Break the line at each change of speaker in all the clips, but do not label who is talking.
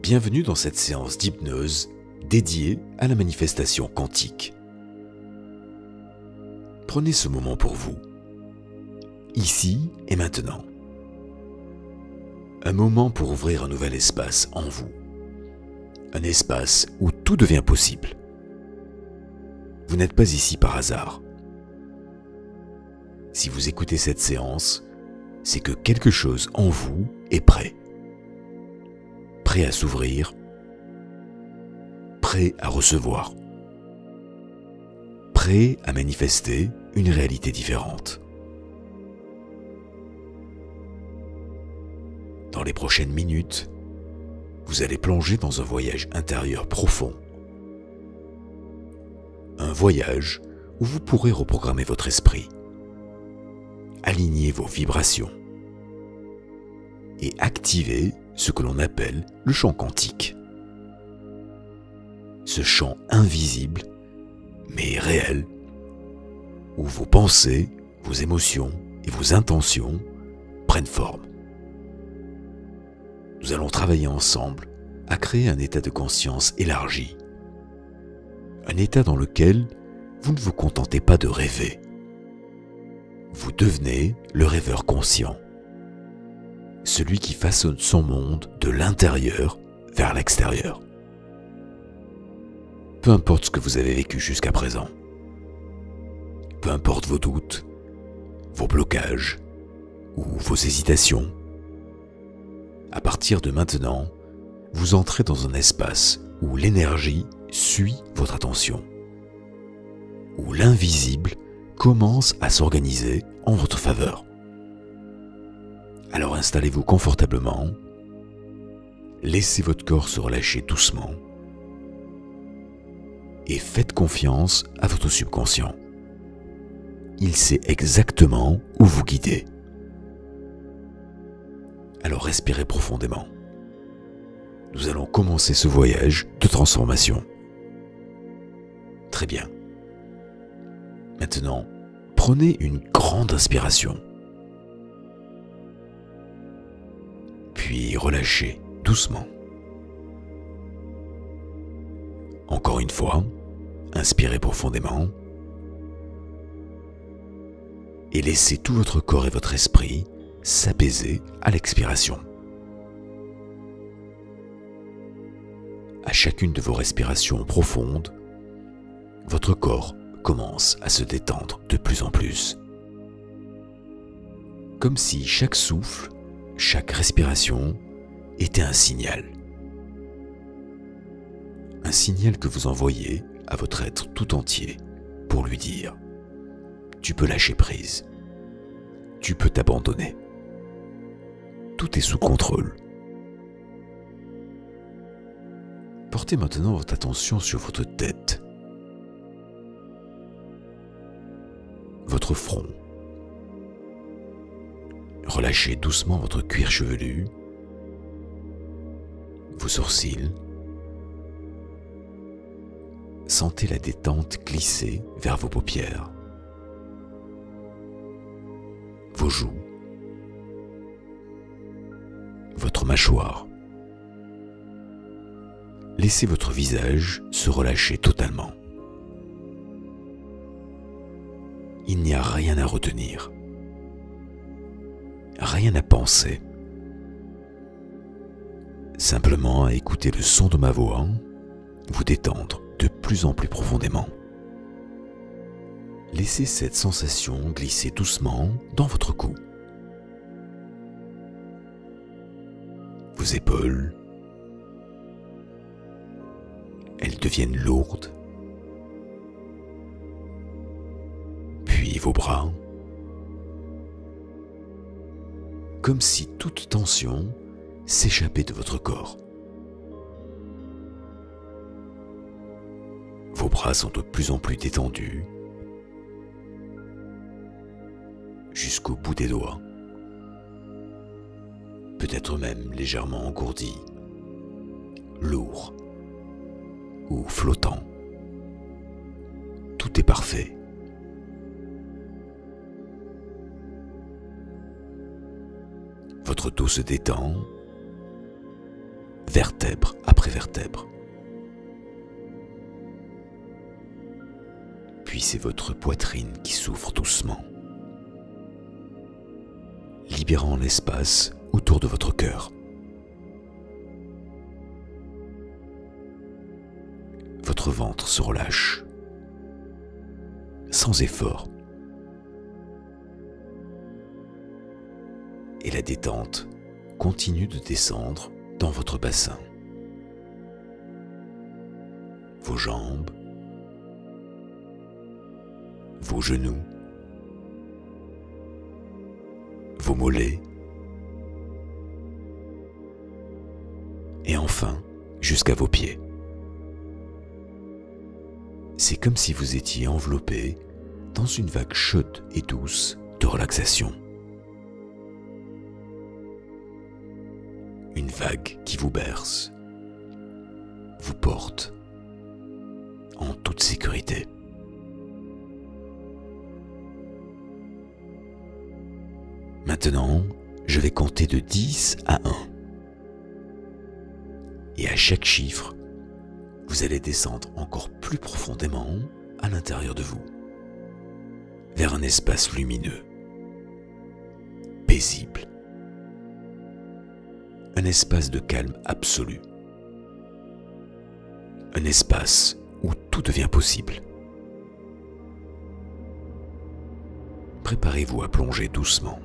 Bienvenue dans cette séance d'hypnose dédiée à la manifestation quantique. Prenez ce moment pour vous, ici et maintenant. Un moment pour ouvrir un nouvel espace en vous. Un espace où tout devient possible. Vous n'êtes pas ici par hasard. Si vous écoutez cette séance, c'est que quelque chose en vous est prêt. Prêt à s'ouvrir, prêt à recevoir, prêt à manifester une réalité différente. Dans les prochaines minutes, vous allez plonger dans un voyage intérieur profond. Un voyage où vous pourrez reprogrammer votre esprit, aligner vos vibrations et activer ce que l'on appelle le champ quantique. Ce champ invisible, mais réel, où vos pensées, vos émotions et vos intentions prennent forme. Nous allons travailler ensemble à créer un état de conscience élargi. Un état dans lequel vous ne vous contentez pas de rêver. Vous devenez le rêveur conscient. Celui qui façonne son monde de l'intérieur vers l'extérieur. Peu importe ce que vous avez vécu jusqu'à présent. Peu importe vos doutes, vos blocages ou vos hésitations. À partir de maintenant, vous entrez dans un espace où l'énergie suit votre attention. Où l'invisible commence à s'organiser en votre faveur. Alors installez-vous confortablement, laissez votre corps se relâcher doucement et faites confiance à votre subconscient. Il sait exactement où vous guider. Alors respirez profondément. Nous allons commencer ce voyage de transformation. Très bien. Maintenant, prenez une grande inspiration. Puis relâchez doucement. Encore une fois, inspirez profondément et laissez tout votre corps et votre esprit s'apaiser à l'expiration. À chacune de vos respirations profondes, votre corps commence à se détendre de plus en plus. Comme si chaque souffle, chaque respiration était un signal. Un signal que vous envoyez à votre être tout entier pour lui dire « Tu peux lâcher prise. Tu peux t'abandonner. Tout est sous contrôle. » Portez maintenant votre attention sur votre tête, votre front. Relâchez doucement votre cuir chevelu, vos sourcils. Sentez la détente glisser vers vos paupières, vos joues, votre mâchoire. Laissez votre visage se relâcher totalement. Il n'y a rien à retenir. Rien à penser. Simplement à écouter le son de ma voix, vous détendre de plus en plus profondément. Laissez cette sensation glisser doucement dans votre cou. Vos épaules, elles deviennent lourdes. Puis vos bras, comme si toute tension s'échappait de votre corps. Vos bras sont de plus en plus détendus jusqu'au bout des doigts, peut-être même légèrement engourdis, lourds ou flottants. Tout est parfait. Votre dos se détend vertèbre après vertèbre. Puis c'est votre poitrine qui s'ouvre doucement, libérant l'espace autour de votre cœur. Votre ventre se relâche, sans effort. Et la détente continue de descendre dans votre bassin. Vos jambes, vos genoux, vos mollets, et enfin jusqu'à vos pieds. C'est comme si vous étiez enveloppé dans une vague chaude et douce de relaxation. Une vague qui vous berce, vous porte en toute sécurité. Maintenant, je vais compter de 10 à 1. Et à chaque chiffre, vous allez descendre encore plus profondément à l'intérieur de vous, vers un espace lumineux, paisible, un espace de calme absolu, un espace où tout devient possible. Préparez-vous à plonger doucement.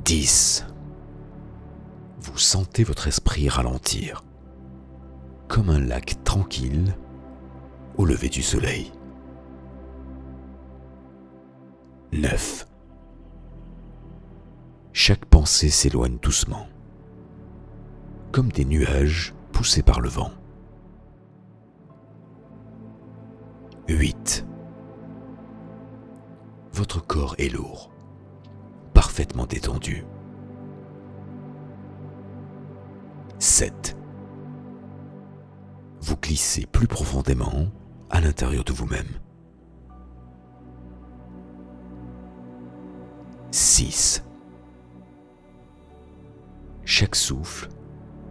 10. Vous sentez votre esprit ralentir, comme un lac tranquille au lever du soleil. 9. Chaque pensée s'éloigne doucement, comme des nuages poussés par le vent. 8. Votre corps est lourd, parfaitement détendu. 7. Vous glissez plus profondément à l'intérieur de vous-même. 6. Chaque souffle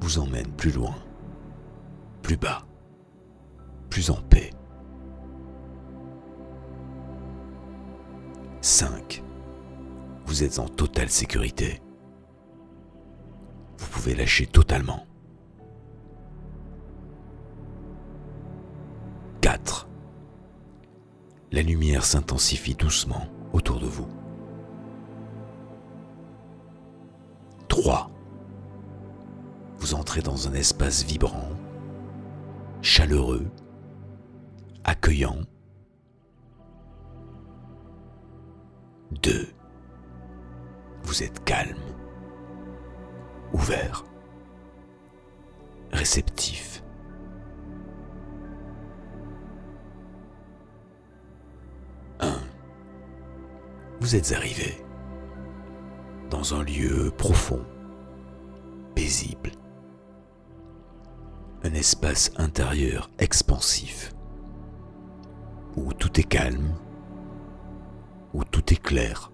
vous emmène plus loin, plus bas, plus en paix. 5. Vous êtes en totale sécurité. Vous pouvez lâcher totalement. 4. La lumière s'intensifie doucement autour de vous. 3. Vous entrez dans un espace vibrant, chaleureux, accueillant. 2. Vous êtes calme, ouvert, réceptif. 1. Vous êtes arrivé dans un lieu profond, paisible, un espace intérieur expansif, où tout est calme, où tout est clair,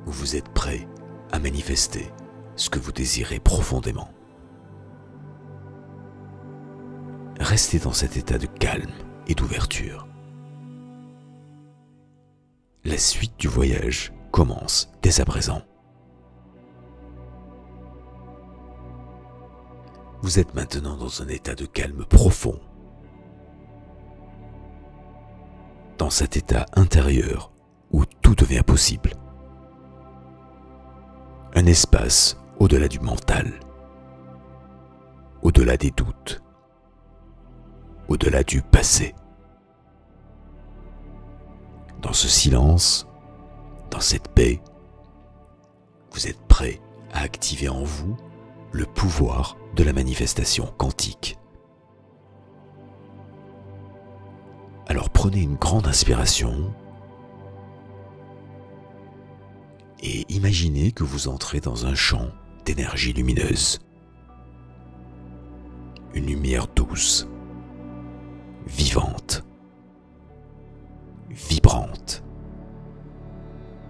où vous êtes prêt à manifester ce que vous désirez profondément. Restez dans cet état de calme et d'ouverture. La suite du voyage commence dès à présent. Vous êtes maintenant dans un état de calme profond. Dans cet état intérieur où tout devient possible. Un espace au-delà du mental, au-delà des doutes, au-delà du passé. Dans ce silence, dans cette paix, vous êtes prêt à activer en vous le pouvoir de la manifestation quantique. Alors prenez une grande inspiration et imaginez que vous entrez dans un champ d'énergie lumineuse. Une lumière douce, vivante, vibrante,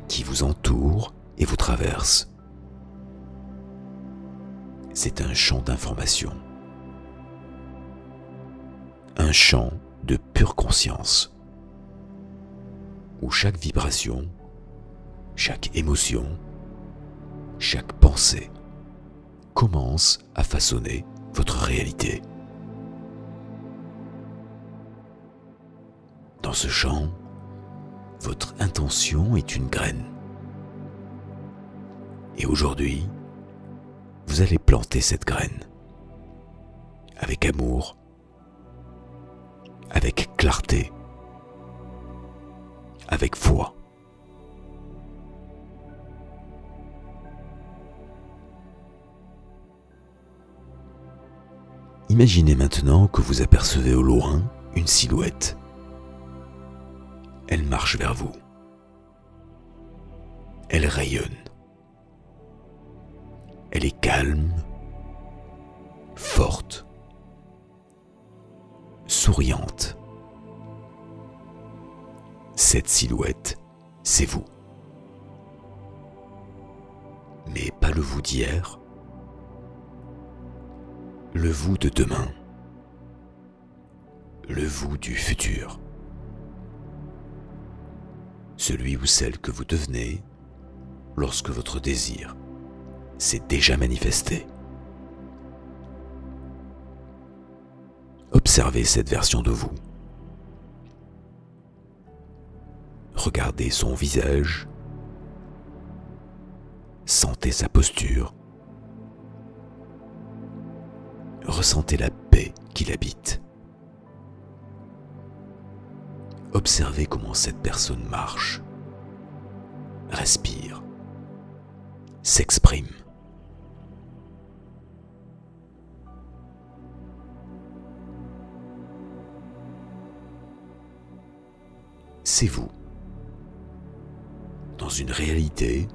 qui vous entoure et vous traverse c'est un champ d'information. Un champ de pure conscience, où chaque vibration, chaque émotion, chaque pensée commence à façonner votre réalité. Dans ce champ, votre intention est une graine. Et aujourd'hui, vous allez planter cette graine avec amour, avec clarté, avec foi. Imaginez maintenant que vous apercevez au loin une silhouette. Elle marche vers vous. Elle rayonne. Elle est calme, forte, souriante. Cette silhouette, c'est vous. Mais pas le vous d'hier, le vous de demain, le vous du futur, celui ou celle que vous devenez lorsque votre désir s'est déjà manifesté. Observez cette version de vous. Regardez son visage, sentez sa posture, ressentez la paix qui l'habite. Observez comment cette personne marche, respire, s'exprime. C'est vous, dans une réalité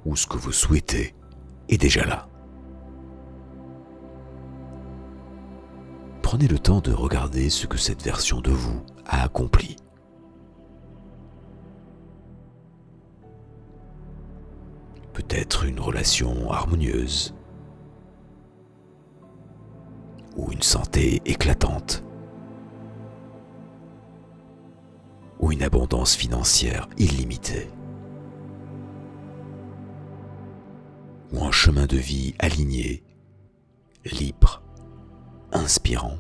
où ce que vous souhaitez est déjà là. Prenez le temps de regarder ce que cette version de vous a accompli. Peut-être une relation harmonieuse ou une santé éclatante ou une abondance financière illimitée ou un chemin de vie aligné, libre, inspirant.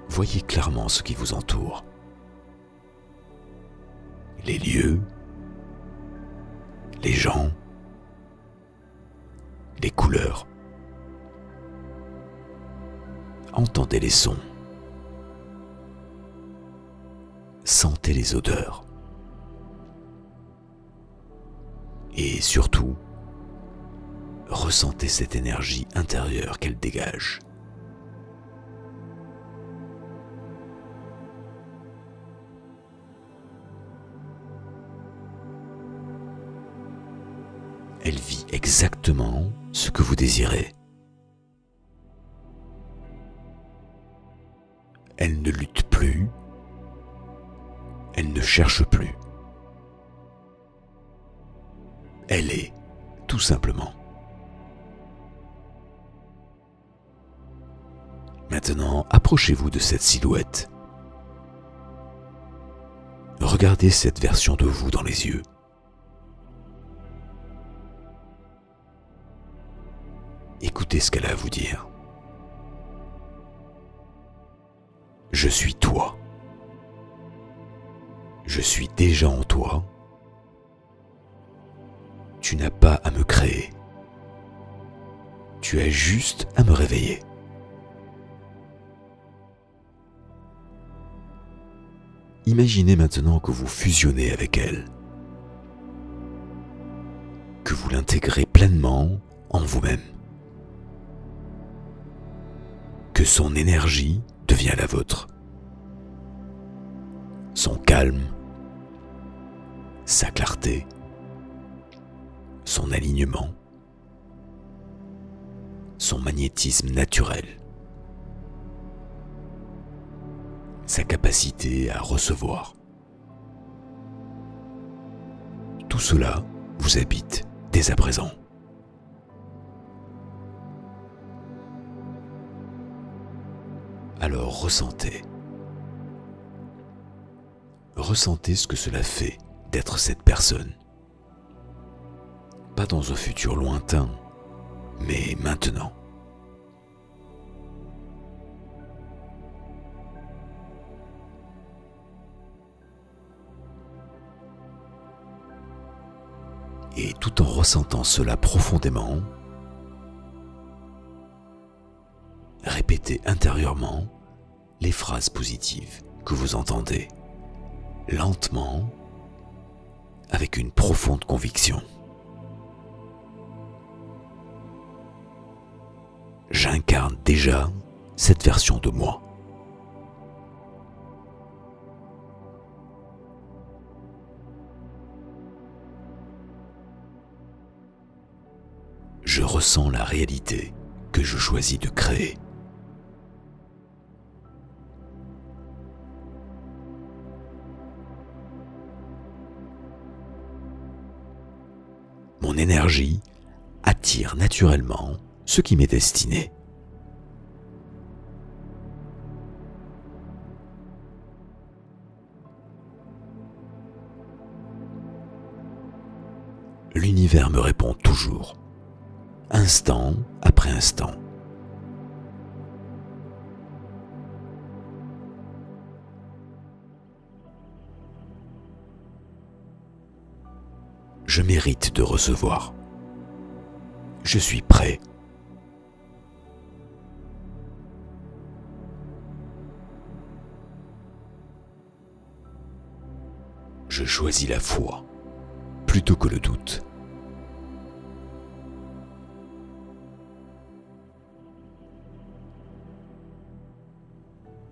Voyez clairement ce qui vous entoure. Les lieux, les gens, les couleurs. Entendez les sons. Sentez les odeurs. Et surtout, ressentez cette énergie intérieure qu'elle dégage. Elle vit exactement ce que vous désirez. Elle ne lutte plus, elle ne cherche plus. Elle est, tout simplement. Maintenant, approchez-vous de cette silhouette. Regardez cette version de vous dans les yeux. Écoutez ce qu'elle a à vous dire. Je suis toi. Je suis déjà en toi. Tu n'as pas à me créer. Tu as juste à me réveiller. Imaginez maintenant que vous fusionnez avec elle, que vous l'intégrez pleinement en vous-même, que son énergie devient la vôtre, son calme, sa clarté, son alignement, son magnétisme naturel, sa capacité à recevoir. Tout cela vous habite dès à présent. Alors ressentez. Ressentez ce que cela fait d'être cette personne. Pas dans un futur lointain, mais maintenant. Et tout en ressentant cela profondément, répétez intérieurement les phrases positives que vous entendez, lentement, avec une profonde conviction. J'incarne déjà cette version de moi. Je ressens la réalité que je choisis de créer. Mon énergie attire naturellement ce qui m'est destiné. L'univers me répond toujours, instant après instant. Je mérite de recevoir. Je suis prêt. Je choisis la foi plutôt que le doute.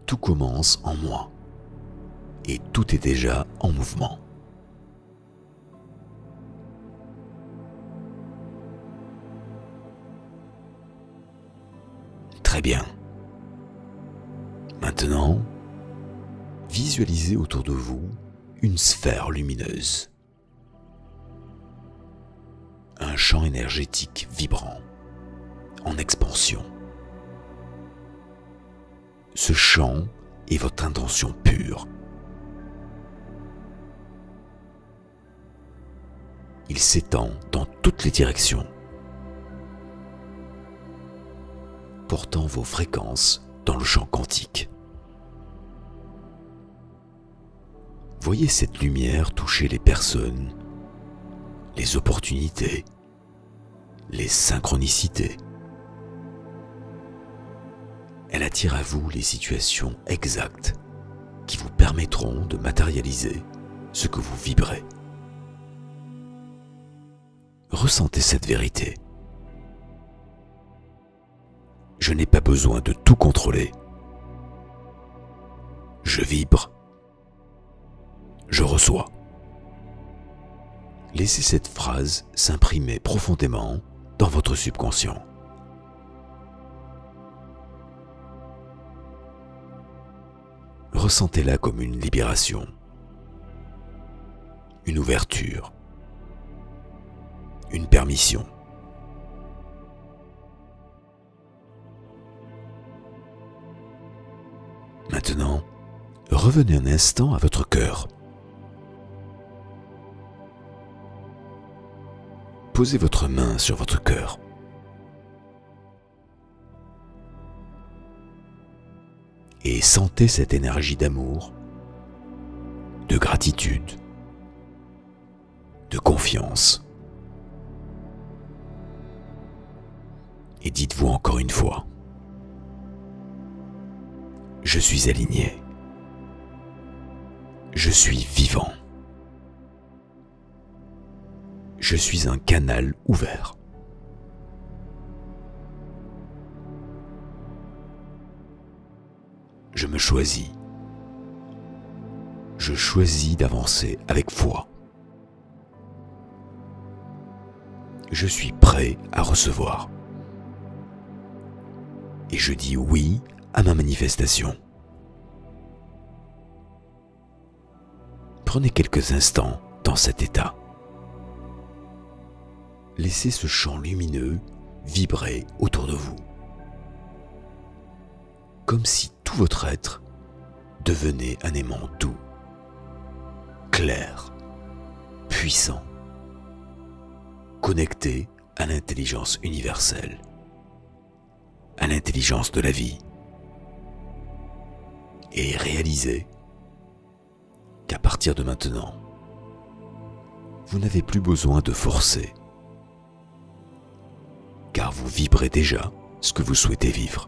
Tout commence en moi et tout est déjà en mouvement. Très bien. Maintenant, visualisez autour de vous une sphère lumineuse. Un champ énergétique vibrant, en expansion. Ce champ est votre intention pure. Il s'étend dans toutes les directions, portant vos fréquences dans le champ quantique. Voyez cette lumière toucher les personnes, les opportunités, les synchronicités. Elle attire à vous les situations exactes qui vous permettront de matérialiser ce que vous vibrez. Ressentez cette vérité. Je n'ai pas besoin de tout contrôler. Je vibre. Je reçois. Laissez cette phrase s'imprimer profondément dans votre subconscient. Ressentez-la comme une libération, une ouverture, une permission. Maintenant, revenez un instant à votre cœur. Posez votre main sur votre cœur. Et sentez cette énergie d'amour, de gratitude, de confiance. Et dites-vous encore une fois, je suis aligné, je suis vivant, je suis un canal ouvert. Je me choisis. Je choisis d'avancer avec foi. Je suis prêt à recevoir. Et je dis oui à ma manifestation. Prenez quelques instants dans cet état. laissez ce champ lumineux vibrer autour de vous, comme si tout votre être devenait un aimant doux, clair, puissant, connecté à l'intelligence universelle, à l'intelligence de la vie, et réalisez qu'à partir de maintenant, vous n'avez plus besoin de forcer, car vous vibrez déjà ce que vous souhaitez vivre.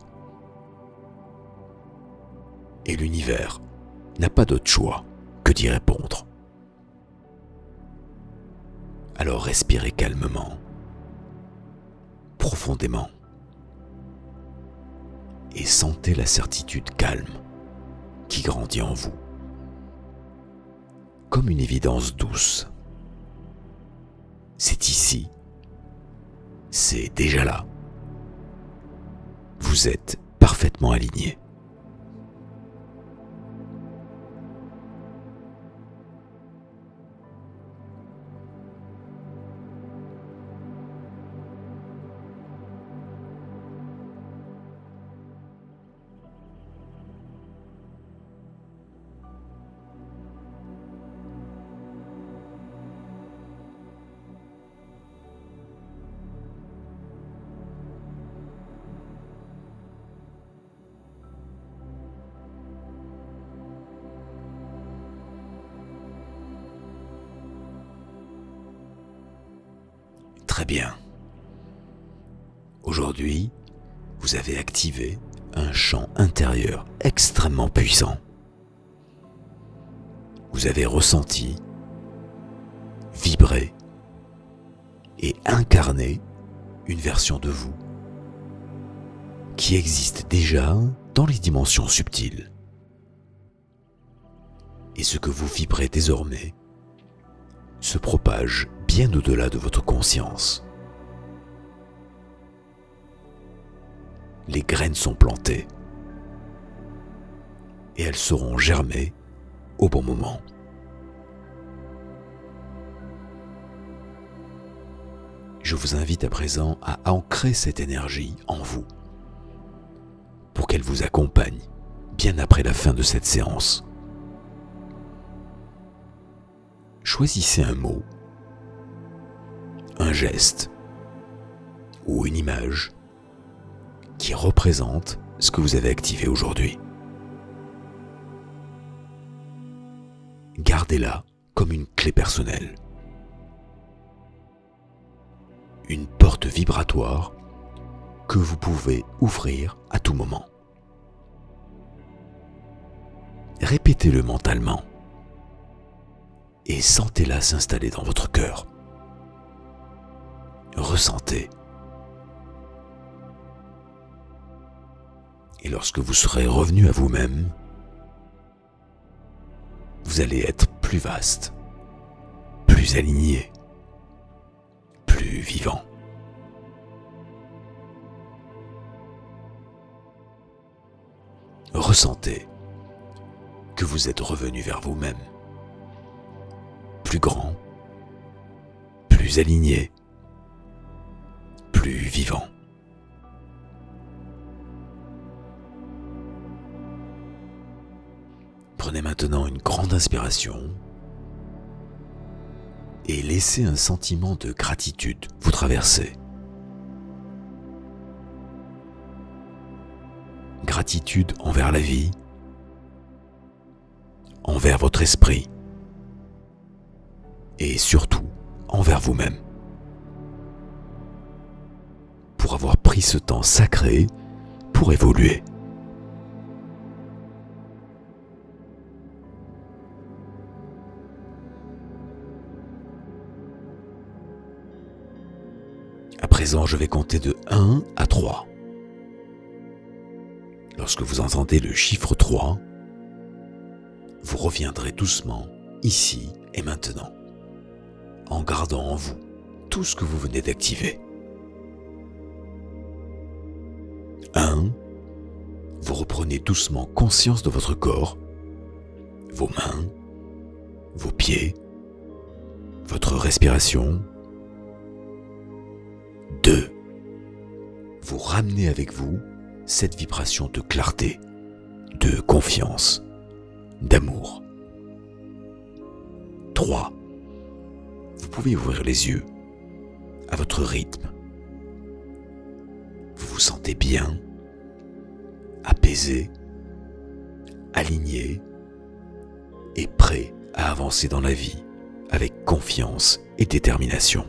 Et l'univers n'a pas d'autre choix que d'y répondre. Alors respirez calmement, profondément, et sentez la certitude calme qui grandit en vous, comme une évidence douce. C'est ici, c'est déjà là. Vous êtes parfaitement aligné. Très bien. Aujourd'hui, vous avez activé un champ intérieur extrêmement puissant. Vous avez ressenti, vibré et incarné une version de vous qui existe déjà dans les dimensions subtiles. Et ce que vous vibrez désormais se propage bien au-delà de votre conscience. Les graines sont plantées et elles seront germées au bon moment. Je vous invite à présent à ancrer cette énergie en vous pour qu'elle vous accompagne bien après la fin de cette séance. Choisissez un mot, un geste ou une image qui représente ce que vous avez activé aujourd'hui. Gardez-la comme une clé personnelle, une porte vibratoire que vous pouvez ouvrir à tout moment. Répétez-le mentalement et sentez-la s'installer dans votre cœur. Ressentez. Et lorsque vous serez revenu à vous-même, vous allez être plus vaste, plus aligné, plus vivant. Ressentez que vous êtes revenu vers vous-même, plus grand, plus aligné, plus vivant. Prenez maintenant une grande inspiration et laissez un sentiment de gratitude vous traverser. Gratitude envers la vie, envers votre esprit et surtout envers vous-même. Pour avoir pris ce temps sacré pour évoluer. À présent, je vais compter de 1 à 3. Lorsque vous entendez le chiffre 3, vous reviendrez doucement ici et maintenant, en gardant en vous tout ce que vous venez d'activer. 1. Vous reprenez doucement conscience de votre corps, vos mains, vos pieds, votre respiration. 2. Vous ramenez avec vous cette vibration de clarté, de confiance, d'amour. 3. Vous pouvez ouvrir les yeux à votre rythme. Vous vous sentez bien, apaisé, aligné et prêt à avancer dans la vie avec confiance et détermination.